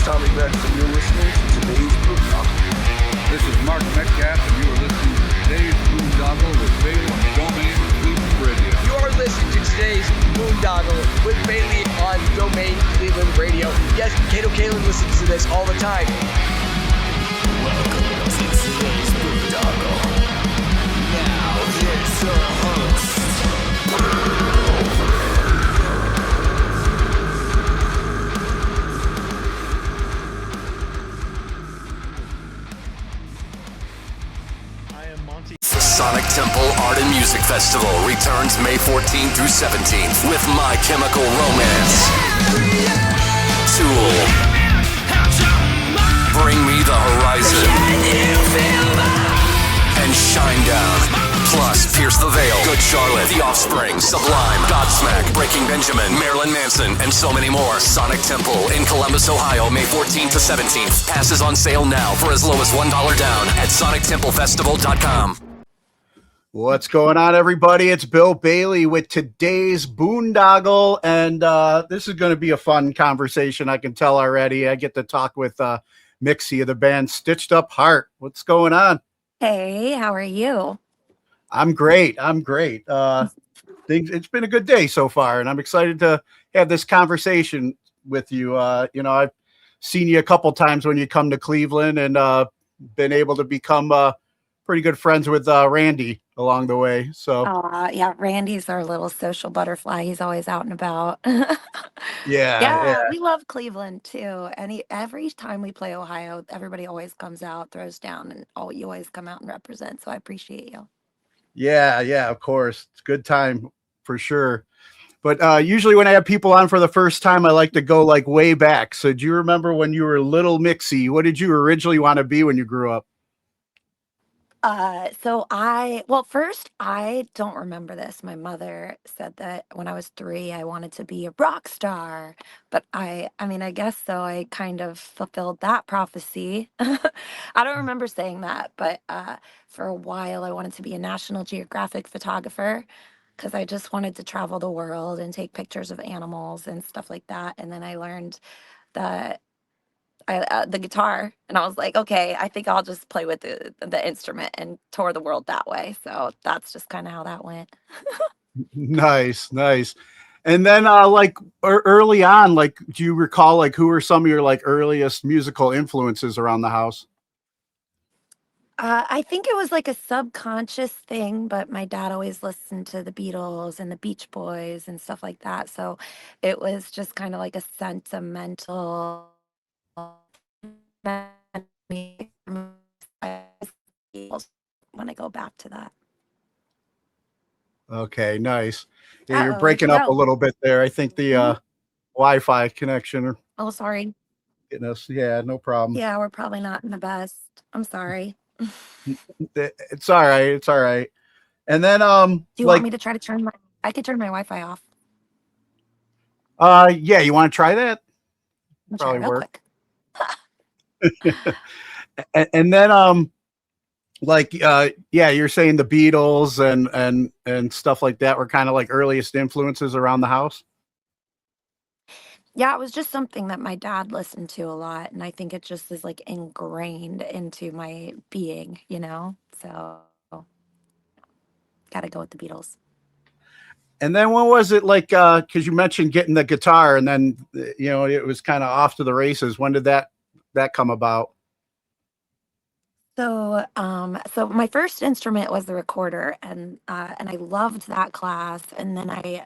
Tommy Rex, and you're listening to today's Boondoggle. This is Mark Metcalf, and you are listening to today's Boondoggle with Bailey on Domain Cleveland Radio. You are listening to today's Boondoggle with Bailey on Domain Cleveland Radio. Yes, Kato Kalin listens to this all the time. Welcome to today's Boondoggle. Now, here's your host. The Sonic Temple Art and Music Festival returns May 14th through 17th with My Chemical Romance, Tool, Bring Me the Horizon, and Shinedown. Plus, Pierce the Veil, Good Charlotte, The Offspring, Sublime, Godsmack, Breaking Benjamin, Marilyn Manson, and so many more. Sonic Temple in Columbus, Ohio, May 14th to 17th. Passes on sale now for as low as $1 down at sonictemplefestival.com. What's going on, everybody? It's Bill Bailey with today's Boondoggle, and this is going to be a fun conversation. I can tell already. I get to talk with Mixi of the band Stitched Up Heart. What's going on? Hey, how are you? I'm great. It's been a good day so far, and I'm excited to have this conversation with you. I've seen you a couple times when you come to Cleveland, and been able to become pretty good friends with Randy along the way. So yeah, Randy's our little social butterfly. He's always out and about. yeah, we love Cleveland too. And every time we play Ohio, everybody always comes out, throws down, and you always come out and represent. So I appreciate you. Yeah, of course. It's a good time for sure. But usually when I have people on for the first time, I like to go like way back. So do you remember when you were little Mixi? What did you originally want to be when you grew up? First, I don't remember this. My mother said that when I was 3, I wanted to be a rock star. But I guess so. I kind of fulfilled that prophecy. I don't remember saying that, but for a while, I wanted to be a National Geographic photographer because I just wanted to travel the world and take pictures of animals and stuff like that. And then I learned that the guitar, and I was like, okay, I think I'll just play with the instrument and tour the world that way. So that's just kind of how that went. Nice. And then early on, like, do you recall like who were some of your like earliest musical influences around the house? I think it was like a subconscious thing, but my dad always listened to the Beatles and the Beach Boys and stuff like that. So it was just kind of like a sentimental when I go back to that. Okay, nice. Yeah, you're breaking up a little bit there. I think the Wi-Fi connection. Oh, sorry. Getting us. Yeah, no problem. Yeah, we're probably not in the best. I'm sorry. It's all right. And then do you want me to try to I could turn my Wi-Fi off. Yeah, you want to try that? Probably real quick. and then you're saying the Beatles and stuff like that were kind of like earliest influences around the house. Yeah, it was just something that my dad listened to a lot, and I think it just is like ingrained into my being, so gotta go with the Beatles. And then what was it like, because you mentioned getting the guitar and then, it was kind of off to the races. When did that come about? So my first instrument was the recorder, and I loved that class. And then I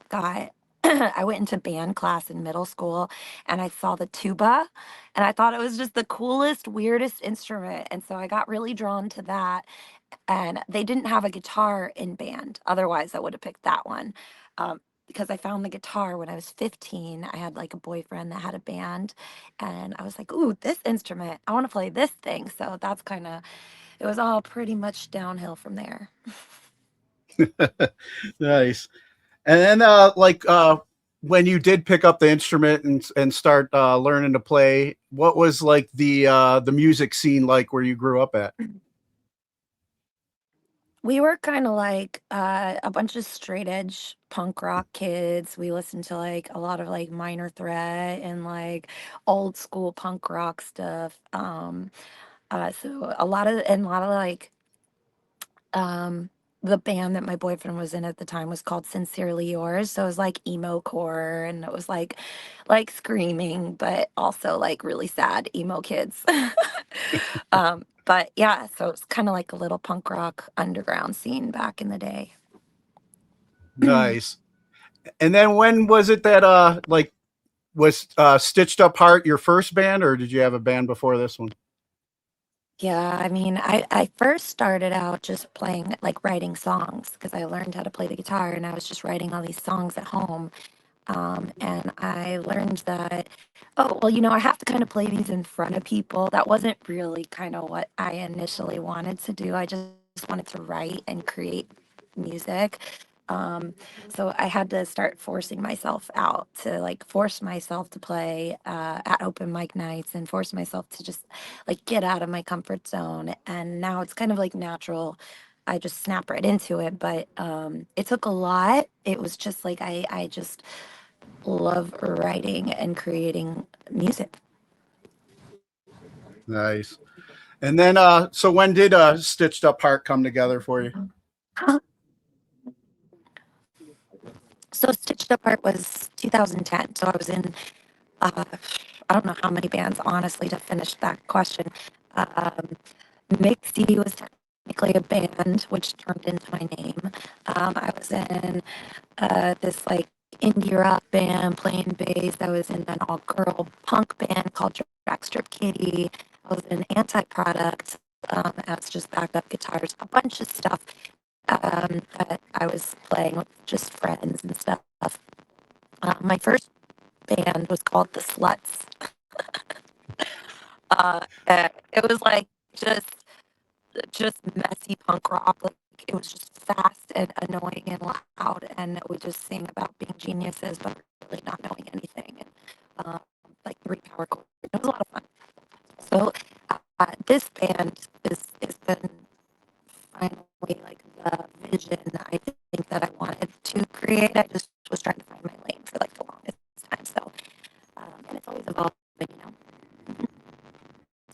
went into band class in middle school, and I saw the tuba, and I thought it was just the coolest, weirdest instrument. And so I got really drawn to that. And they didn't have a guitar in band. Otherwise, I would have picked that one. Because I found the guitar when I was 15. I had like a boyfriend that had a band, and I was like, ooh, this instrument, I want to play this thing. So that's it was all pretty much downhill from there. Nice. And then when you did pick up the instrument and start learning to play, what was like the music scene like where you grew up at? We were kind of like a bunch of straight edge punk rock kids. We listened to like a lot of like Minor Threat and like old school punk rock stuff. So a lot of like um the band that my boyfriend was in at the time was called Sincerely Yours. So it was like emo core and it was like screaming, but also like really sad emo kids. But yeah, so it's kind of like a little punk rock underground scene back in the day. Nice. And then when was it that like was Stitched Up Heart your first band, or did you have a band before this one? Yeah, I mean, I first started out just playing, like writing songs because I learned how to play the guitar and I was just writing all these songs at home. And I learned that, oh, well, I have to kind of play these in front of people. That wasn't really kind of what I initially wanted to do. I just wanted to write and create music. Um, so I had to start forcing myself out to like force myself to play at open mic nights and force myself to just like get out of my comfort zone. And now it's kind of like natural. I just snap right into it, but it took a lot. It was just like I just love writing and creating music. Nice. And then so when did Stitched Up Heart come together for you? So Stitched Apart was 2010. So I was in, uh, I don't know how many bands, honestly, to finish that question. Um, Mixi was technically a band, which turned into my name. I was in this like indie rock band playing bass. I was in an all-girl punk band called Dragstrip Kitty. I was in Anti-Product as just backup guitars, a bunch of stuff that I was playing with just friends and stuff. My first band was called The Sluts. It was like just messy punk rock. Like it was just fast and annoying and loud, and we just sing about being geniuses, but really not knowing anything. And like three power chords. It was a lot of fun. So this band is been finally like the vision I think that I wanted to create. I just was trying to find my lane for like the longest time. So and it's always evolving, you know.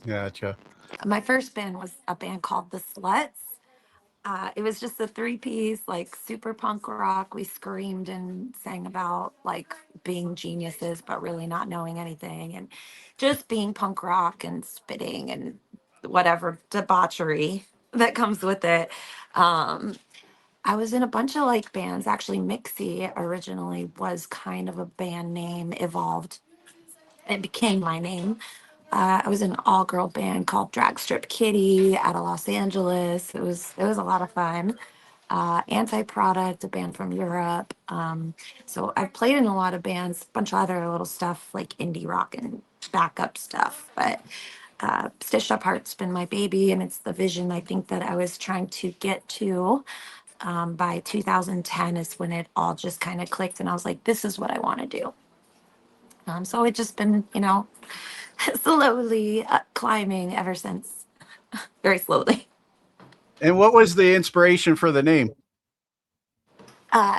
Gotcha. My first band was a band called The Sluts. It was just a three-piece, like super punk rock. We screamed and sang about like being geniuses, but really not knowing anything, and just being punk rock and spitting and whatever debauchery that comes with it. Um, I was in a bunch of like bands. Actually, Mixi originally was kind of a band name, evolved it became my name. I was in an all girl band called Dragstrip Kitty out of Los Angeles. It was a lot of fun. Anti Product, a band from Europe. So I've played in a lot of bands, a bunch of other little stuff like indie rock and backup stuff. But Stitched Up Heart's been my baby, and it's the vision I think that I was trying to get to. By 2010 is when it all just kind of clicked, and I was like, this is what I want to do. So it's just been, slowly climbing ever since, very slowly. And what was the inspiration for the name?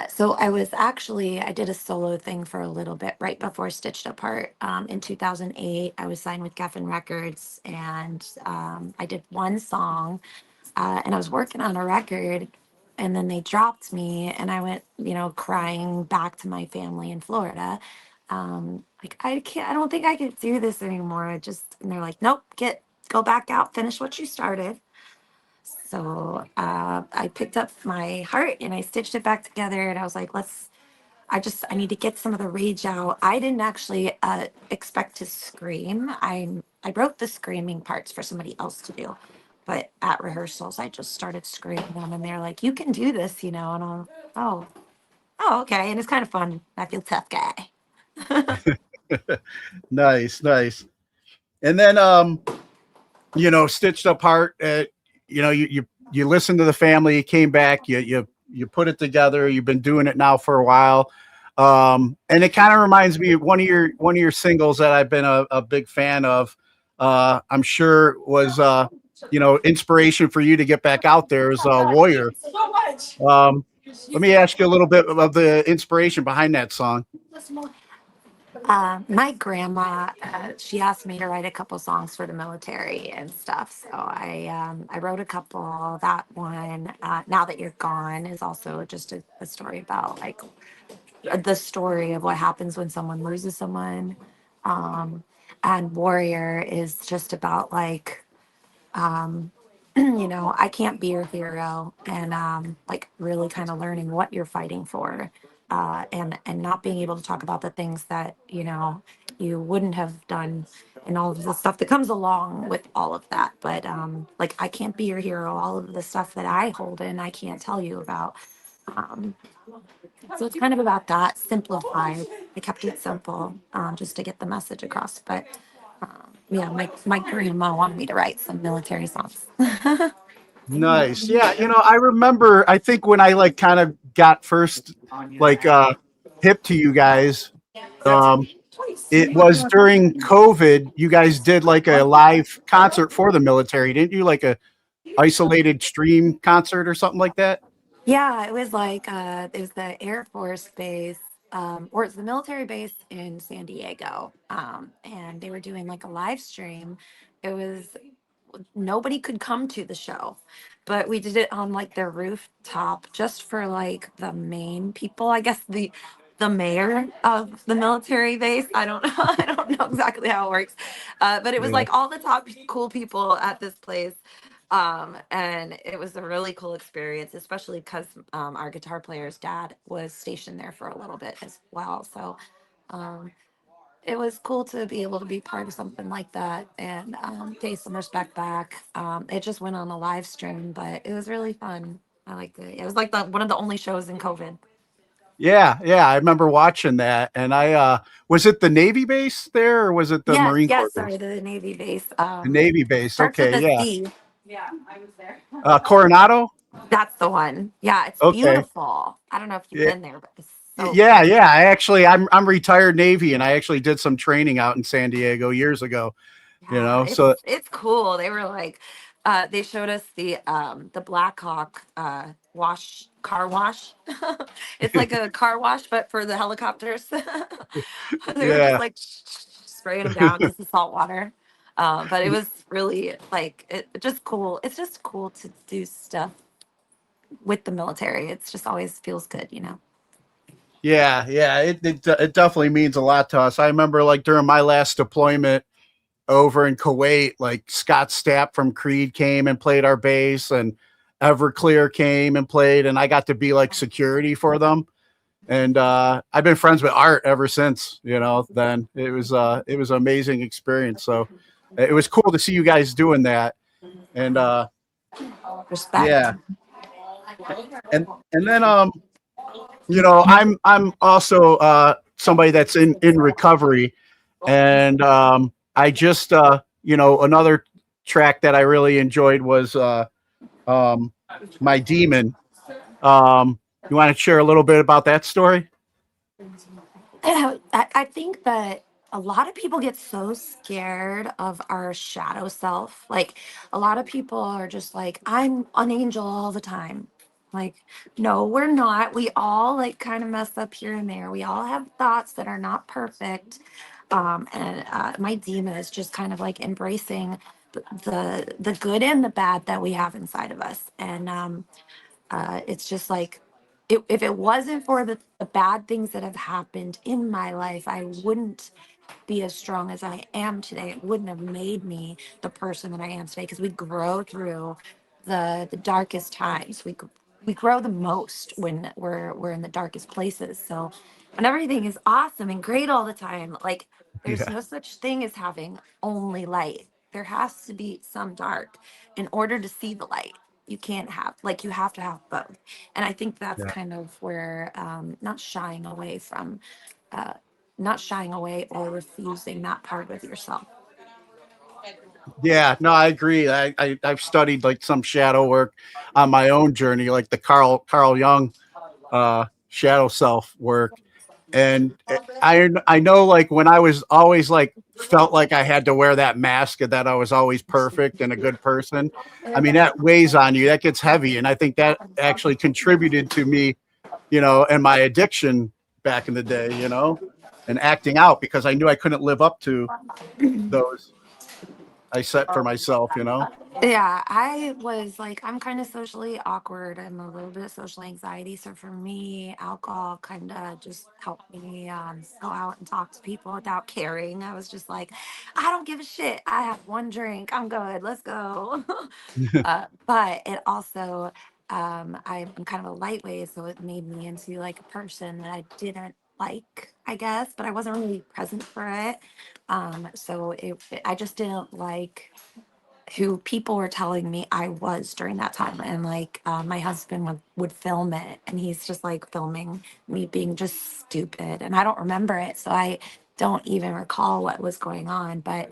So I did a solo thing for a little bit right before Stitched Apart. In 2008, I was signed with Geffen Records and I did one song and I was working on a record and then they dropped me and I went, crying back to my family in Florida. Like I don't think I could do this anymore. And they're like, nope, go back out, finish what you started. So I picked up my heart and I stitched it back together. And I was like, I need to get some of the rage out. I didn't actually expect to scream. I wrote the screaming parts for somebody else to do. But at rehearsals, I just started screaming them. And they're like, you can do this, And oh, okay. And it's kind of fun. I feel tough guy. Nice, nice. And then Stitched Apart, you listened to the family, you came back, you put it together, you've been doing it now for a while. And it kind of reminds me of one of your singles that I've been a big fan of. I'm sure was inspiration for you to get back out there is Warrior. Let me ask you a little bit of the inspiration behind that song. My grandma, she asked me to write a couple songs for the military and stuff. So I wrote a couple. That one, Now That You're Gone, is also just a story about like the story of what happens when someone loses someone. Um, and Warrior is just about like, I can't be your hero, and like really kind of learning what you're fighting for, and not being able to talk about the things that you wouldn't have done, and all of the stuff that comes along with all of that. But like I can't be your hero. All of the stuff that I hold in, I can't tell you about. Um, so it's kind of about that simplified. I kept it simple, just to get the message across. But yeah, my grandma wanted me to write some military songs. Nice. Yeah, I remember, I think when I like kind of got first like hip to you guys, um it was during COVID. You guys did like a live concert for the military, didn't you? Like a isolated stream concert or something like that? Yeah, it was like it was the Air Force base, or it's the military base in San Diego, and they were doing like a live stream. It was nobody could come to the show, but we did it on like their rooftop just for like the main people. I guess the mayor of the military base. I don't know. I don't know exactly how it works, but it was Yeah. like all the top cool people at this place. And it was a really cool experience, especially because our guitar player's dad was stationed there for a little bit as well. So um, it was cool to be able to be part of something like that and pay some respect back. It just went on a live stream, but it was really fun. I liked it. It was like one of the only shows in COVID. Yeah, yeah, I remember watching that. And I was it the Navy base there or was it the Yes, Marine Corps yes, sorry, base? the Navy base. The Navy base. Starts with Okay, a yeah. C. Coronado? That's the one. Yeah, it's Okay. beautiful. I don't know if you've Yeah, been there, but it's so yeah, pretty. yeah. I'm retired Navy and I actually did some training out in San Diego years ago, Yeah, So it's cool. They were like, they showed us the Blackhawk car wash. It's like a car wash, but for the helicopters. They were just yeah. like spraying them down because the salt water. But it was really like it just cool. It's just cool to do stuff with the military. It's just always feels good. Yeah, yeah, it definitely means a lot to us. I remember like during my last deployment over in Kuwait, like Scott Stapp from Creed came and played our bass, and Everclear came and played, and I got to be like security for them. And I've been friends with Art ever since. Then it was an amazing experience. So it was cool to see you guys doing that. And Respect. yeah, and then I'm also somebody that's in recovery, and I just another track that I really enjoyed was um, My Demon. You want to share a little bit about that story? I think that a lot of people get so scared of our shadow self. Like, a lot of people are just like, I'm an angel all the time. Like, no, we're not. We all like kind of mess up here and there. We all have thoughts that are not perfect. And my demon is just kind of like embracing the good and the bad that we have inside of us. And it's just like, if it wasn't for the bad things that have happened in my life, I wouldn't be as strong as I am today. It wouldn't have made me the person that I am today, because we grow through the darkest times. We grow the most when we're in the darkest places. So when everything is awesome and great all the time, like there's Yeah, no such thing as having only light. There has to be some dark in order to see the light. You can't have, like, you have to have both. And I think that's yeah, kind of where not shying away from uh, not shying away or refusing that part of yourself. yeah. No, I agree. I've studied like some shadow work on my own journey, like the Carl Jung shadow self work. And I know, like, when I was always like felt like I had to wear that mask and that I was always perfect and a good person. I mean, that weighs on you. That gets heavy, and I think that actually contributed to me, and my addiction back in the day, and acting out because I knew I couldn't live up to those I set for myself. Yeah, I was like, I'm kind of socially awkward. I'm a little bit of social anxiety. So for me, alcohol kind of just helped me go out and talk to people without caring. I was just like, I don't give a shit. I have one drink. I'm good. Let's go. But it also, I'm kind of a lightweight. So it made me into like a person that I didn't like, I guess, but I wasn't really present for it. I just didn't like who people were telling me I was during that time. And like my husband would film it and he's just like filming me being just stupid. And I don't remember it. So I don't even recall what was going on. But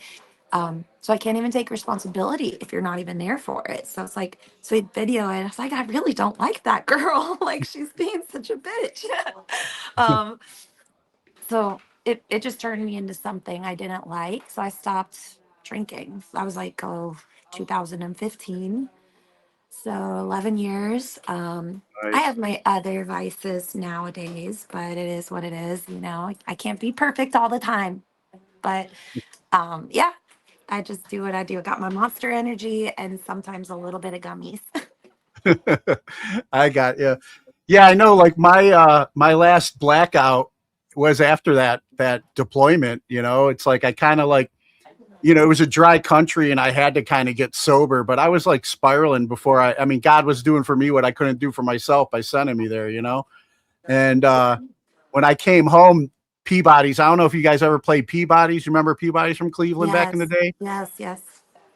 so I can't even take responsibility if you're not even there for it. So it's like, so he'd video it. I was like, I really don't like that girl. Like she's being such a bitch. um, so it just turned me into something I didn't like. So I stopped drinking. I was like, 2015. So 11 years. I Nice. have my other vices nowadays, but it is what it is. I can't be perfect all the time. But yeah, I just do what I do. I got my Monster Energy and sometimes a little bit of gummies. I got you. Yeah, I know. Like my last blackout was after that deployment. It's like I kind of like, it was a dry country and I had to kind of get sober, but I was like spiraling before I mean, God was doing for me what I couldn't do for myself by sending me there. And when I came home, Peabody's, I don't know if you guys ever played Peabody's. You remember Peabody's from Cleveland back in the Yes, day? yes, yes.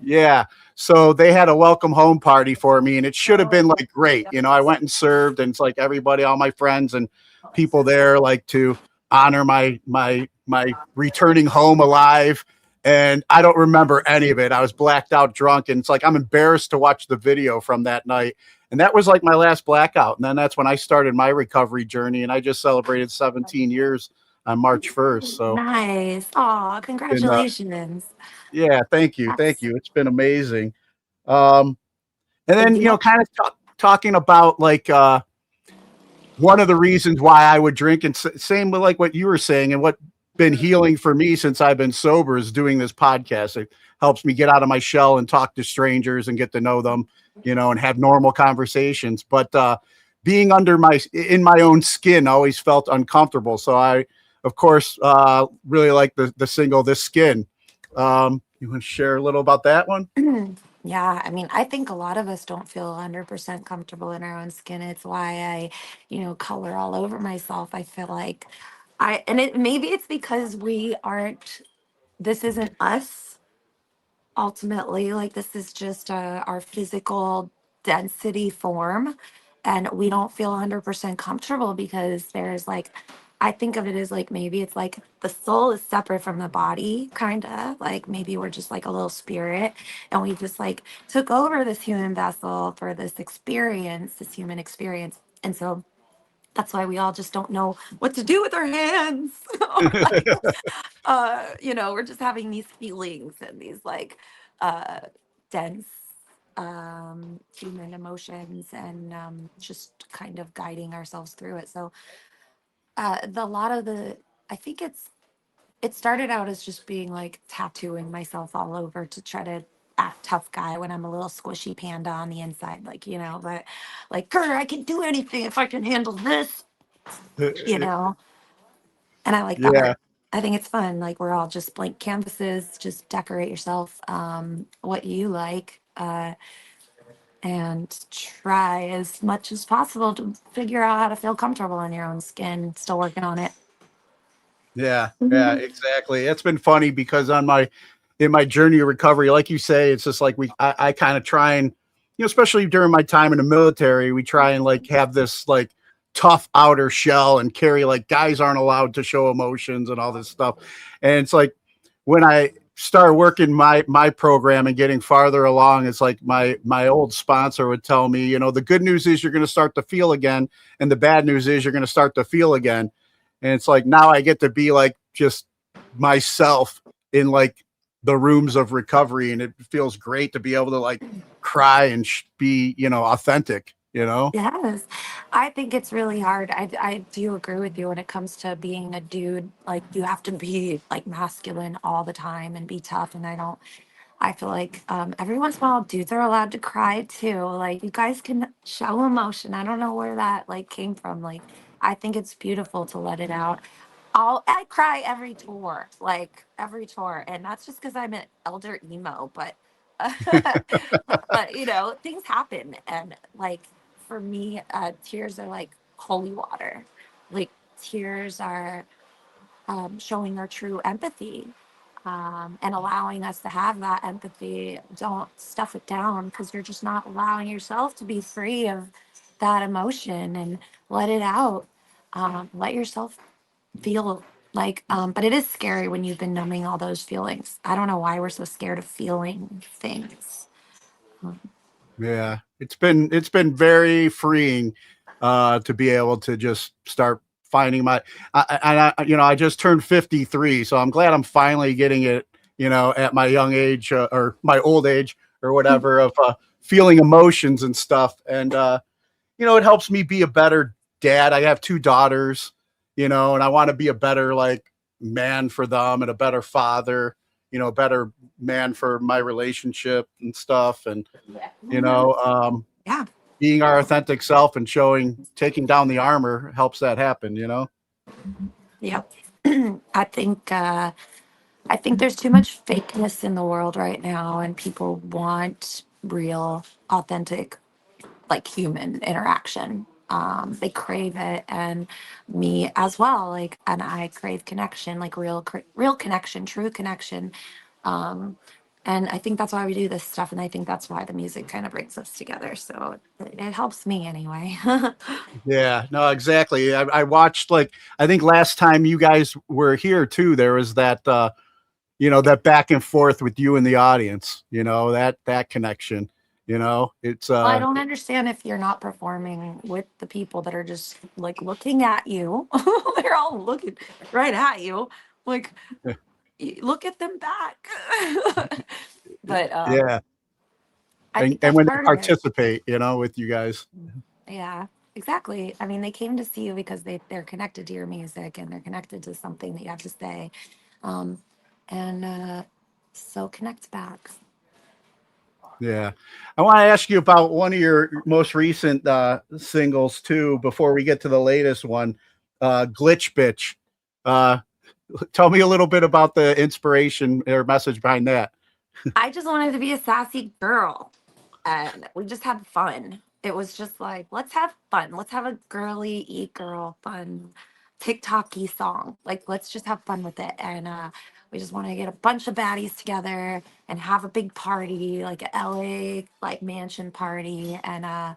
Yeah. So they had a welcome home party for me and it should have been like great. I went and served and it's like everybody, all my friends and people there like to honor my returning home alive. And I don't remember any of it. I was blacked out drunk and it's like I'm embarrassed to watch the video from that night. And that was like my last blackout. And then that's when I started my recovery journey and I just celebrated 17 years on March 1st. So Nice. Oh, and congratulations. yeah, thank you. Thank That's you. It's been amazing. Um, and big then, deal. kind of talking about like one of the reasons why I would drink, and same with like what you were saying, and what been healing for me since I've been sober is doing this podcast. It helps me get out of my shell and talk to strangers and get to know them, and have normal conversations. But being in my own skin always felt uncomfortable. So I, of course, really like the single "This Skin." You want to share a little about that one? Yeah, I mean, I think a lot of us don't feel 100% comfortable in our own skin. It's why I, color all over myself. I feel like and maybe it's because this isn't us ultimately. Like, this is just our physical density form. And we don't feel 100% comfortable because there's like, I think of it as like maybe it's like the soul is separate from the body, kind of like maybe we're just like a little spirit and we just like took over this human vessel for this human experience. And so that's why we all just don't know what to do with our hands. Or like, we're just having these feelings and these like uh, dense human emotions and just kind of guiding ourselves through it. So the lot of the I think it started out as just being like tattooing myself all over to try to act tough guy when I'm a little squishy panda on the inside, like, but like, Kurt, I can do anything if I can handle this, you know. And I like the Yeah. art. I think it's fun. Like we're all just blank canvases, just decorate yourself what you like. And try as much as possible to figure out how to feel comfortable in your own skin. Still working on it. Yeah, yeah, exactly. It's been funny because in my journey of recovery, like you say, it's just like I kind of try and, especially during my time in the military, we try and like have this like tough outer shell and carry like guys aren't allowed to show emotions and all this stuff. And it's like when I start working my program and getting farther along, it's like my old sponsor would tell me, the good news is you're going to start to feel again, and the bad news is you're going to start to feel again. And it's like now I get to be like just myself in like the rooms of recovery, and it feels great to be able to like cry and be, authentic, Yes. I think it's really hard. I do agree with you when it comes to being a dude. Like, you have to be like masculine all the time and be tough. And I feel like every once in a while, dudes are allowed to cry too. Like, you guys can show emotion. I don't know where that like came from. Like, I think it's beautiful to let it out. I cry every tour, like every tour, and that's just because I'm an elder emo. But but things happen, and like for me, tears are like holy water. Like, tears are showing our true empathy, and allowing us to have that empathy. Don't stuff it down, because you're just not allowing yourself to be free of that emotion and let it out. Let yourself feel like, but it is scary when you've been numbing all those feelings. I don't know why we're so scared of feeling things. Yeah, it's been very freeing to be able to just start finding I just turned 53, so I'm glad I'm finally getting it, at my young age, or my old age or whatever, of feeling emotions and stuff. And it helps me be a better dad. I have two daughters, and I want to be a better like man for them and a better father, a better man for my relationship and stuff. And you know, um, Yeah. being our authentic self and taking down the armor helps that happen. Yep. I think I think there's too much fakeness in the world right now, and people want real, authentic, like human interaction. They crave it, and me as well. Like, and I crave connection, like real connection, true connection. Um, and I think that's why we do this stuff, and I think that's why the music kind of brings us together. So it helps me anyway. Yeah, no, exactly. I watched, like, I think last time you guys were here too, there was that back and forth with you and the audience, that connection, it's Well, I don't understand if you're not performing with the people that are just like looking at you. They're all looking right at you. Like, look at them back. But yeah. I And, think and that's when they part of it. participate, with you guys. Yeah, exactly. I mean, they came to see you because they're connected to your music, and they're connected to something that you have to say. Um, and so connect back. Yeah. I want to ask you about one of your most recent singles too, before we get to the latest one, Glitch Bitch. Uh, Tell me a little bit about the inspiration or message behind that. I just wanted to be a sassy girl, and we just had fun. It was just like, let's have fun. Let's have a girly eat girl fun TikTok-y song. Like, let's just have fun with it. And we just want to get a bunch of baddies together and have a big party, like a LA like mansion party. And I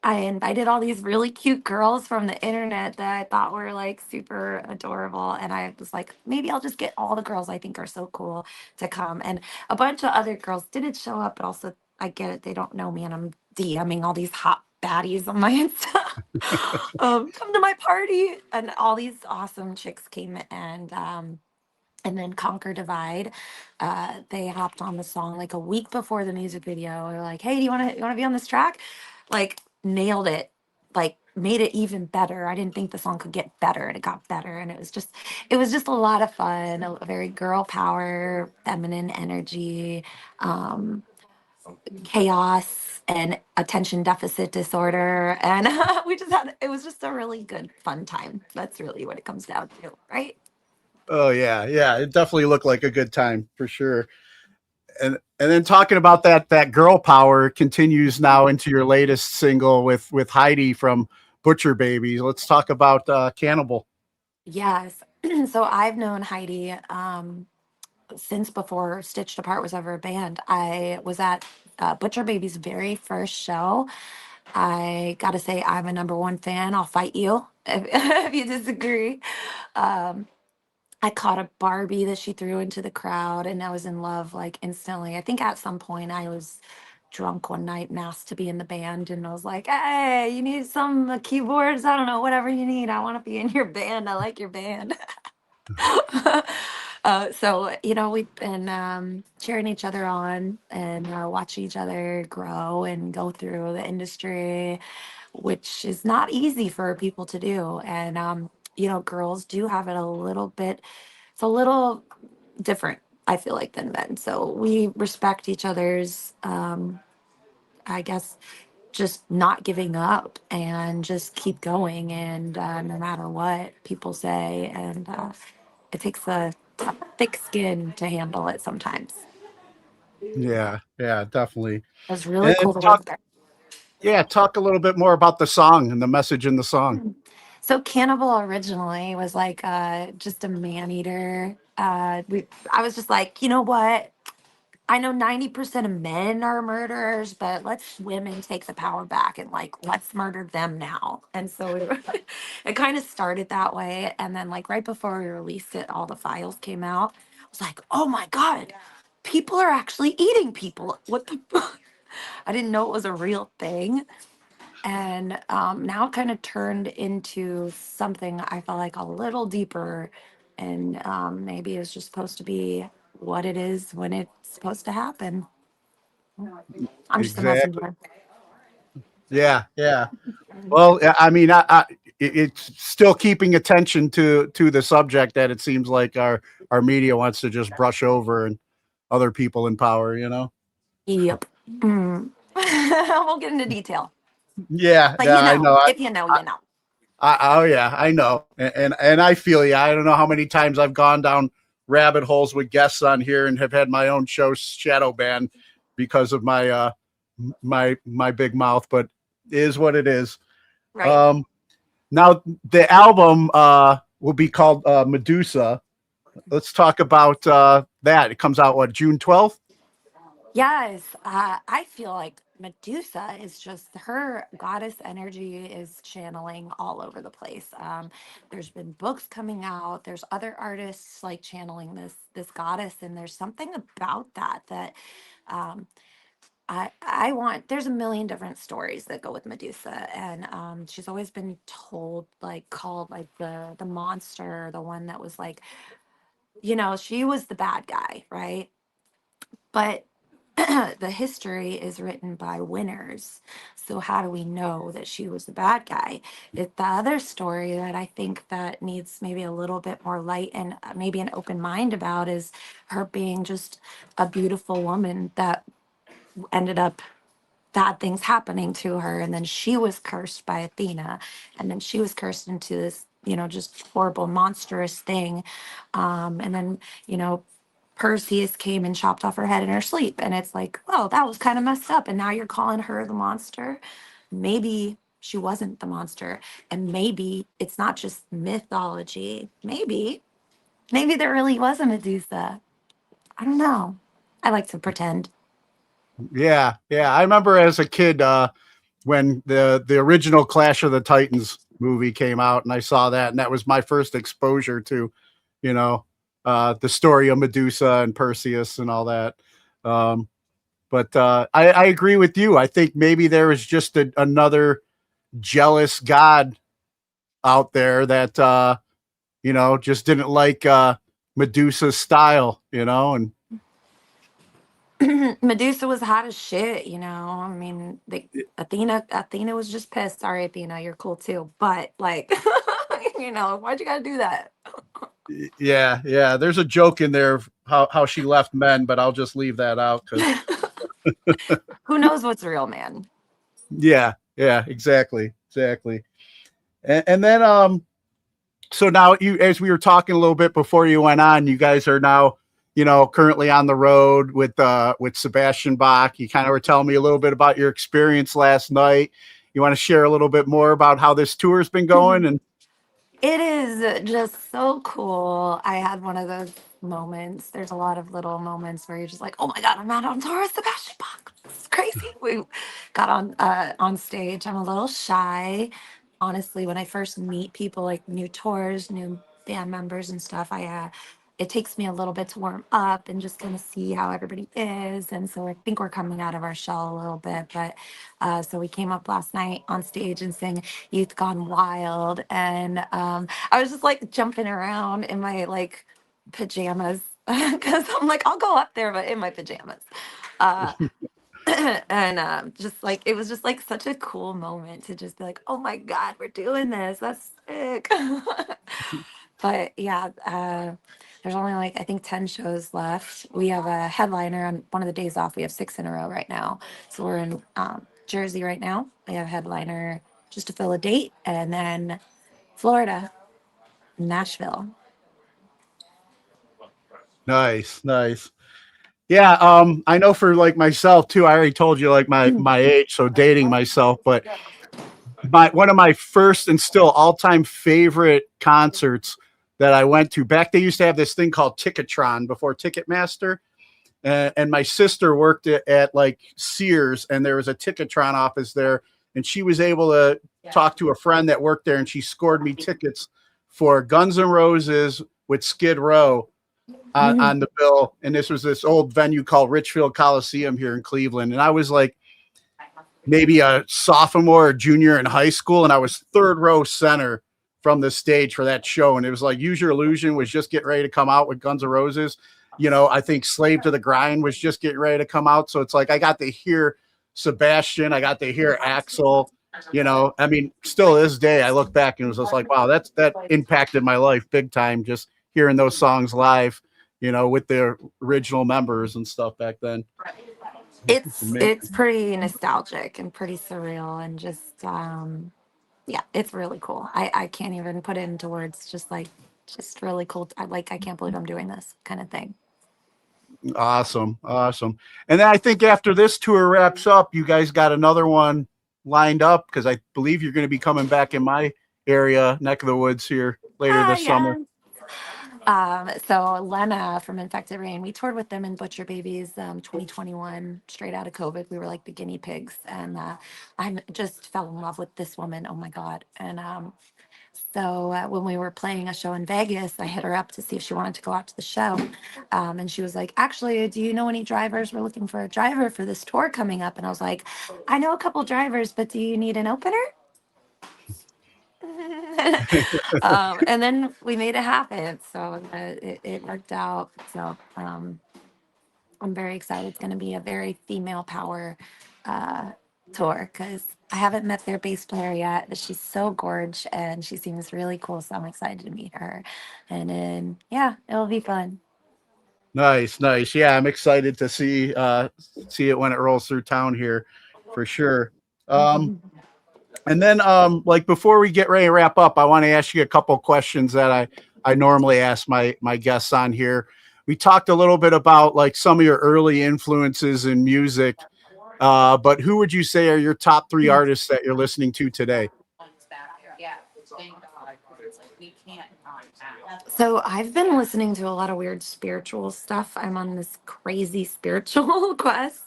invited all these really cute girls from the internet that I thought were like super adorable. And I was like, maybe I'll just get all the girls I think are so cool to come. And a bunch of other girls didn't show up, but also I get it. They don't know me, and I'm DMing all these hot baddies on my Insta. Come to my party. And all these awesome chicks came, and then Conquer Divide. They hopped on the song like a week before the music video. They're like, "Hey, do you want to be on this track?" Like, nailed it. Like, made it even better. I didn't think the song could get better, and it got better. And it was just a lot of fun. A very girl power, feminine energy, um, chaos, and attention deficit disorder. And it was just a really good fun time. That's really what it comes down to, right? Oh yeah, yeah. It definitely looked like a good time for sure. And then talking about that girl power continues now into your latest single with Heidi from Butcher Babies. Let's talk about Cannibal. Yes. So I've known Heidi since before Stitched Apart was ever a band. I was at Butcher Baby's very first show. I gotta say, I'm a number one fan. I'll fight you if you disagree. Um, I caught a Barbie that she threw into the crowd, and I was in love like instantly. I think at some point I was drunk one night and asked to be in the band, and I was like, "Hey, you need some keyboards? I don't know, whatever you need. I want to be in your band. I like your band." So we've been cheering each other on and watching each other grow and go through the industry, which is not easy for people to do. And girls do have it a little bit. It's a little different, I feel like, than men. So we respect each other's, I guess, just not giving up and just keep going. And no matter what people say, and it takes a thick skin to handle it sometimes. Yeah, yeah, definitely. It was really And cool to work talk, there. yeah, talk a little bit more about the song and the message in the song. So Cannibal originally was like just a man eater. I was just like, you know what? I know 90% of men are murderers, but let's women take the power back and like let's murder them now. And so it kind of started that way. And then like right before we released it, all the files came out. I was like, oh my God, people are actually eating people. What the I didn't know it was a real thing. And now it kind of turned into something I felt like a little deeper. And maybe it's just supposed to be what it is when it's supposed to happen. I'm just a Exactly. messenger. Yeah, yeah. Well, yeah, I mean, it's still keeping attention to the subject that it seems like our media wants to just brush over and other people in power. Yep. Mm. I won't get into detail, Yeah, but yeah, I know. if you know, I, you know. oh yeah, I know, and I feel you. I don't know how many times I've gone down rabbit holes with guests on here and have had my own show shadow banned because of my big mouth, but it is what it is. Right. Um, Now the album will be called Medusa. Let's talk about that. It comes out what, June 12th? Yes, I feel like Medusa is just her goddess energy is channeling all over the place. There's been books coming out. There's other artists like channeling this goddess, and there's something about that um, I want. There's a million different stories that go with Medusa, and she's always been told like called like the monster, the one that was like she was the bad guy, right? But the history is written by winners. So how do we know that she was the bad guy? The other story that I think that needs maybe a little bit more light and maybe an open mind about is her being just a beautiful woman that ended up bad things happening to her, and then she was cursed by Athena, and then she was cursed into this just horrible monstrous thing, and then you know Perseus came and chopped off her head in her sleep, and it's like, oh, that was kind of messed up, and now you're calling her the monster. Maybe she wasn't the monster, and maybe it's not just mythology. Maybe there really was a Medusa. I don't know. I like to pretend. Yeah, yeah. I remember as a kid when the original Clash of the Titans movie came out, and I saw that, and that was my first exposure to, you know, the story of Medusa and Perseus and all that. Um, but I agree with you. I think maybe there is just another jealous god out there that just didn't like Medusa's style, and Medusa was hot as shit, I mean, Athena was just pissed. Sorry, Athena, you're cool too. But like, why'd you gotta do that? yeah, yeah. There's a joke in there of how she left men, but I'll just leave that out because Who knows what's real, man? yeah, yeah, exactly. And then so now you, as we were talking a little bit before you went on, you guys are now currently on the road with Sebastian Bach. You kind of were telling me a little bit about your experience last night. You want to share a little bit more about how this tour has been going? And It is just so cool. I had one of those moments. There's a lot of little moments where you're just like, "Oh my God, I'm out on tour with Sebastian Bach. This is crazy." We got on stage. I'm a little shy, honestly. When I first meet people, like new tours, new band members and stuff, it takes me a little bit to warm up and just kind of see how everybody is. And so I think we're coming out of our shell a little bit. But so we came up last night on stage and sang Youth Gone Wild. And I was just like jumping around in my like pajamas because I'm like, I'll go up there, but in my pajamas. Uh, and just like it was just like such a cool moment to just be like, oh my God, we're doing this. That's sick. But yeah, there's only like I think 10 shows left. We have a headliner on one of the days off. We have 6 in a row right now. So we're in Jersey right now. We have a headliner just to fill a date, and then Florida, Nashville. Nice, nice. Yeah, I know for like myself too. I already told you like my age, so dating myself, but my one of my first and still all-time favorite concerts that I went to back, they used to have this thing called Ticketron before Ticketmaster. And my sister worked at like Sears, and there was a Ticketron office there, and she was able to talk to a friend that worked there, and she scored me tickets for Guns N' Roses with Skid Row on the bill. And this was this old venue called Richfield Coliseum here in Cleveland. And I was like maybe a sophomore or junior in high school, and I was third row center from the stage for that show. And it was like Use Your Illusion was just getting ready to come out with Guns N' Roses. You know, I think Slave to the Grind was just getting ready to come out. So it's like I got to hear Sebastian, I got to hear Axl. You know, I mean, still this day I look back and it was just like, wow, that impacted my life big time, just hearing those songs live, you know, with their original members and stuff back then. It's pretty nostalgic and pretty surreal and just yeah, it's really cool. I can't even put it into words. Just like just really cool. I can't believe I'm doing this kind of thing. Awesome, awesome. And then I think after this tour wraps up, you guys got another one lined up because I believe you're going to be coming back in my area, neck of the woods here later this summer. So Lena from Infected Rain, we toured with them in Butcher Babies 2021, straight out of COVID. We were like the guinea pigs, and I just fell in love with this woman. Oh my God! And so when we were playing a show in Vegas, I hit her up to see if she wanted to go out to the show, and she was like, "Actually, do you know any drivers? We're looking for a driver for this tour coming up." And I was like, "I know a couple drivers, but do you need an opener?" And then we made it happen. So it worked out. So I'm very excited. It's going to be a very female power uh, tour because I haven't met their bass player yet. But she's so gorgeous and she seems really cool. So I'm excited to meet her. And then, yeah, it'll be fun. Nice, nice. Yeah, I'm excited to see it when it rolls through town here for sure. And then like before we get ready to wrap up, I want to ask you a couple questions that I normally ask my guests on here. We talked a little bit about like some of your early influences in music, but who would you say are your top 3 artists that you're listening to today? So I've been listening to a lot of weird spiritual stuff. I'm on this crazy spiritual quest.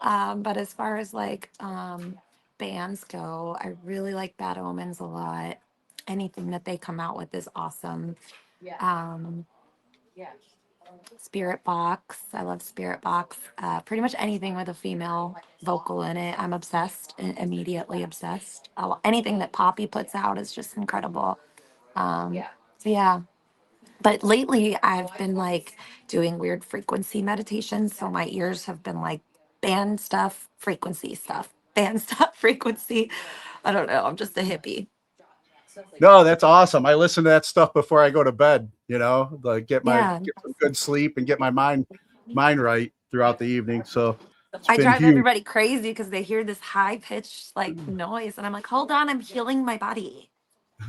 But as far as like bands go, I really like Bad Omens a lot. Anything that they come out with is awesome. Um, Spirit Box. I love Spirit Box. Pretty much anything with a female vocal in it, I'm obsessed, immediately obsessed. Anything that Poppy puts out is just incredible. So yeah. But lately, I've been like doing weird frequency meditations. So my ears have been like band stuff, frequency stuff, band stuff, frequency. I don't know. I'm just a hippie. No, that's awesome. I listen to that stuff before I go to bed, you know, like get Yeah. some good sleep and get my mind right throughout the evening. So it's I been drive huge. everybody crazy because they hear this high pitched like noise. And I'm like, hold on, I'm healing my body.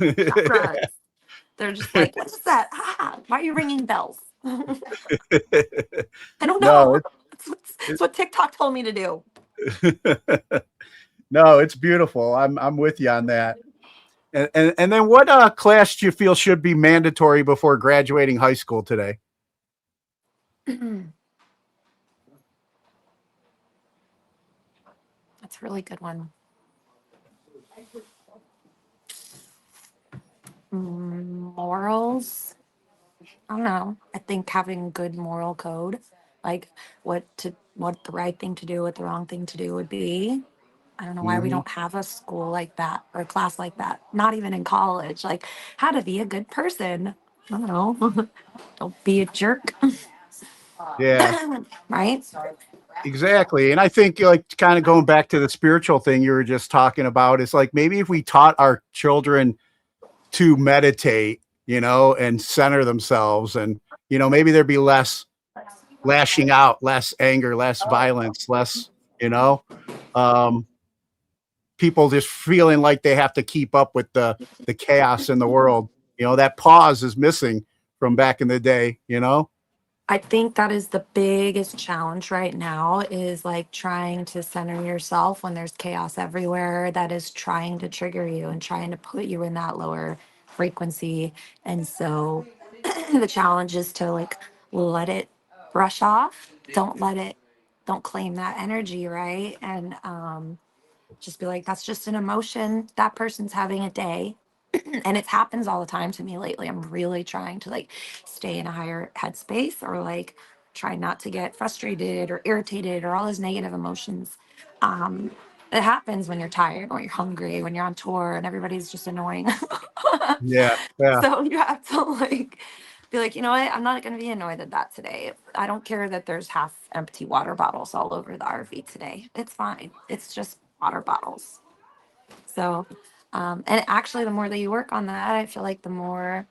Chakras. They're just like, what is that? Ah, why are you ringing bells? I don't No, know. It's what TikTok told me to do. no, it's beautiful. I'm with you on that. And then what class do you feel should be mandatory before graduating high school today? That's a really good one. Morals. I don't know. I think having good moral code, like what the right thing to do, what the wrong thing to do would be. I don't know why we Hmm. don't have a school like that or a class like that. Not even in college. Like how to be a good person. I don't know. Don't be a jerk, Yeah, right? exactly. And I think like kind of going back to the spiritual thing you were just talking about, it's like maybe if we taught our children to meditate, and center themselves, and maybe there'd be less lashing out, less anger, less violence, less, you know, um, people just feeling like they have to keep up with the chaos in the world. That pause is missing from back in the day. I think that is the biggest challenge right now is like trying to center yourself when there's chaos everywhere that is trying to trigger you and trying to put you in that lower frequency. And so the challenge is to like let it brush off. Don't claim that energy, right? And just be like, that's just an emotion. That person's having a day. And it happens all the time to me lately. I'm really trying to like stay in a higher headspace or like try not to get frustrated or irritated or all those negative emotions. Um, it happens when you're tired, when you're hungry, when you're on tour and everybody's just annoying. Yeah, yeah, So you have to like be like, you know what? I'm not going to be annoyed at that today. I don't care that there's half empty water bottles all over the RV today. It's fine. It's just water bottles. So, and actually, the more that you work on that, I feel like the more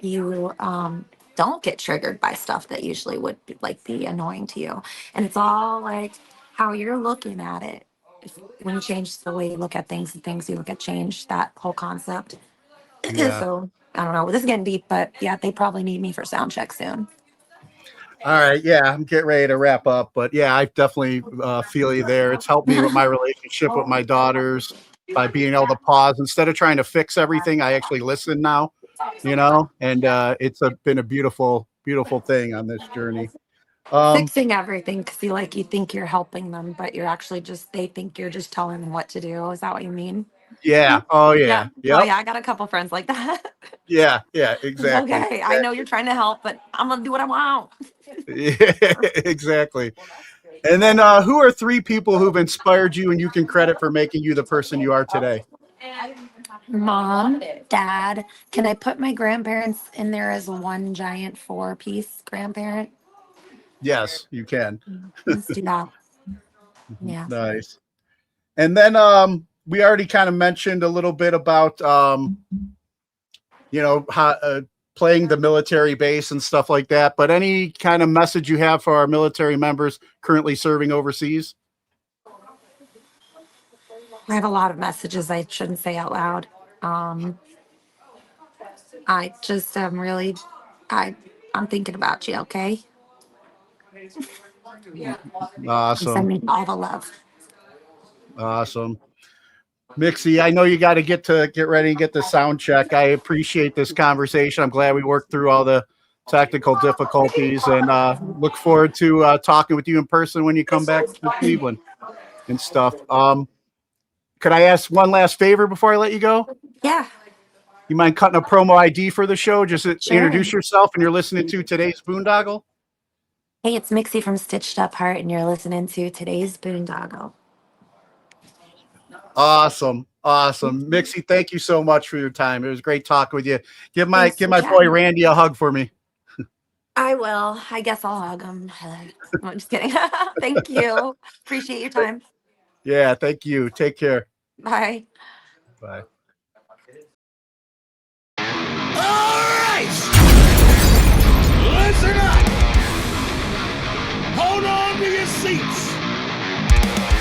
you don't get triggered by stuff that usually would be annoying to you. And it's all like how you're looking at it. When you change the way you look at things and things you look at change, that whole concept. yeah. So I don't know. This is getting deep, but yeah, they probably need me for sound check soon. All right, yeah, I'm getting ready to wrap up, but yeah, I definitely feel you there. It's helped me with my relationship with my daughters by being able to pause instead of trying to fix everything. I actually listen now, and it's been a beautiful, beautiful thing on this journey. Um, Fixing everything because you think you're helping them, but you're actually just they think you're just telling them what to do. Is that what you mean? yeah, oh Yeah. yeah, Oh yep, yeah, I got a couple friends like that. yeah, yeah, exactly, Okay, I know you're trying to help, but I'm gonna do what I want. exactly, exactly. And then, who are three people who've inspired you and you can credit for making you the person you are today? Mom, dad, can I put my grandparents in there as one giant four-piece grandparent? Yes, you can. Let's do that. Yeah. Nice. And then we already kind of mentioned a little bit about how playing the military base and stuff like that. But any kind of message you have for our military members currently serving overseas? I have a lot of messages I shouldn't say out loud. Um, I just am really, I, I'm thinking about you. Okay, I'm Awesome. sending all the love. Awesome. Mixi, I know you got to get ready and get the sound check. I appreciate this conversation. I'm glad we worked through all the technical difficulties and look forward to talking with you in person when you come back to Cleveland and stuff. Could I ask one last favor before I let you go? Yeah, You mind cutting a promo ID for the show? Just sure. introduce yourself, and you're listening to today's Boondoggle. Hey, it's Mixi from Stitched Up Heart, and you're listening to today's Boondoggle. Awesome, awesome, Mixi. Thank you so much for your time. It was great talking with you. Give my Thanks for boy chatting. Randy a hug for me. I will. I guess I'll hug him. I'm just kidding. Thank you. Appreciate your time. Yeah, thank you. Take care. Bye. Bye. Alright! Listen up! Hold on to your seats!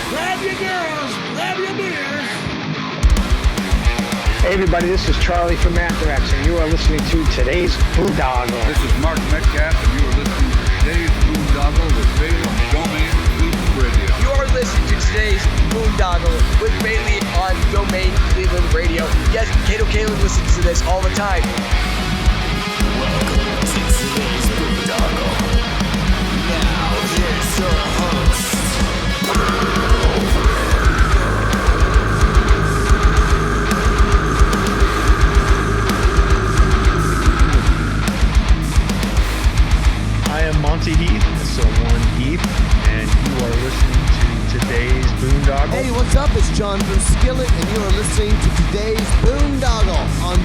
Grab your girls, grab your beers! Hey everybody, this is Charlie from Anthrax, and you are listening to today's Boondoggle. This is Mark Metcalf, and you are listening to today's Boondoggle with Bailey on Domain Cleveland Radio. You are listening to today's Boondoggle with Bailey on Domain Cleveland Radio. Yes, Kato Kalin listens to this all the time. Welcome to today's Boondoggle. Now, here's your host. John from Skillet, and you are listening to today's Boondoggle on